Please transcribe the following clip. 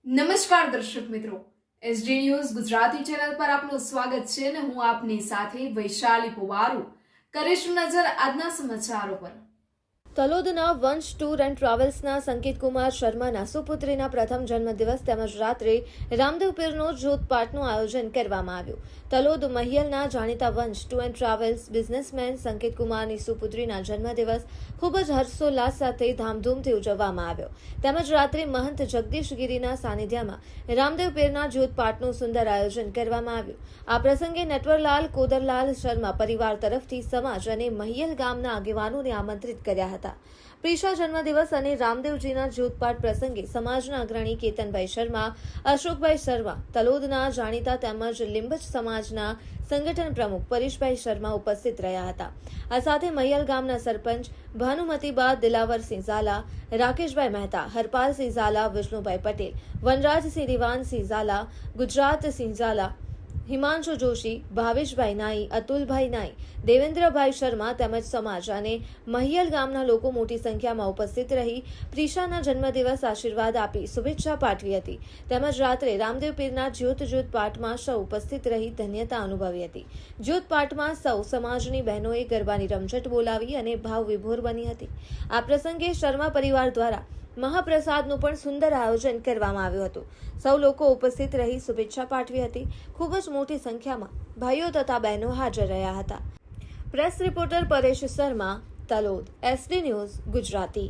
નમસ્કાર દર્શક મિત્રો, એસડી ન્યૂઝ ગુજરાતી ચેનલ પર આપનું સ્વાગત છે અને હું આપની સાથે વૈશાલી પુવારુ કરીશું નજર આજના સમાચારો પર। તલોદના વંશ ટૂર એન્ડ ટ્રાવેલ્સના સંકેતકુમાર શર્માના સુપુત્રીના પ્રથમ જન્મદિવસ તેમજ રાત્રે રામદેવ પીરનો જોતપાઠનું આયોજન કરવામાં આવ્યું। તલોદ મહિયલના જાણીતા વંશ ટૂર એન્ડ ટ્રાવેલ્સ બિઝનેસમેન સંકેતકુમારની સુપુત્રીના જન્મદિવસ ખૂબ જ હર્ષોલ્લાસ સાથે ધામધૂમથી ઉજવવામાં આવ્યો તેમજ રાત્રે મહંત જગદીશગીરીના સાનિધ્યમાં રામદેવ પીરના જોતપાઠનું સુંદર આયોજન કરવામાં આવ્યું। આ પ્રસંગે નટવરલાલ કોદરલાલ શર્મા પરિવાર તરફથી સમાજ અને મહિયલ ગામના આગેવાનોને આમંત્રિત કર્યા હતા। પ્રિશા જન્મદિવસ અને રામદેવજીના જોતપાઠ પ્રસંગે સમાજના અગ્રણી કેતનભાઈ શર્મા, અશોકભાઈ શર્મા, તલોદના જાણીતા તેમજ લીંબચ સમાજના સંગઠન પ્રમુખ પરેશભાઈ શર્મા ઉપસ્થિત રહ્યા હતા। આ સાથે મહિયલ ગામના સરપંચ ભાનુમતીબા દિલાવરસિંહ ઝાલા, રાકેશભાઈ મહેતા, હરપાલસિંહ ઝાલા, વિષ્ણુભાઈ પટેલ, વનરાજસિંહ દિવાનસિંહ ઝાલા, ગુજરાતસિંહ ઝાલા, હિમાંશુ જોશી, ભાવેશભાઈ નાઈ, અતુલભાઈ નાઈ, દેવેન્દ્રભાઈ શર્મા તેમજ સમાજ અને મહિયલ ગામના લોકો મોટી સંખ્યામાં ઉપસ્થિત રહી પ્રિશાના જન્મદિવસ આશીર્વાદ આપી શુભેચ્છા પાઠવી હતી તેમજ રાત્રે રામદેવ પીરના જ્યોત પાઠમાં સૌ ઉપસ્થિત રહી ધન્યતા અનુભવી હતી। જ્યોત પાઠમાં સૌ સમાજની બહેનોએ ગરબાની રમઝટ બોલાવી અને ભાવ વિભોર બની હતી। આ પ્રસંગે શર્મા પરિવાર દ્વારા મહાપ્રસાદનું પણ સુંદર આયોજન કરવામાં આવ્યું હતું। સૌ લોકો ઉપસ્થિત રહી શુભેચ્છા પાઠવી હતી। ખૂબ જ મોટી સંખ્યામાં ભાઈઓ તથા બહેનો હાજર રહ્યા હતા। Press reporter Paresh Sharma, Talod, SD news Gujarati.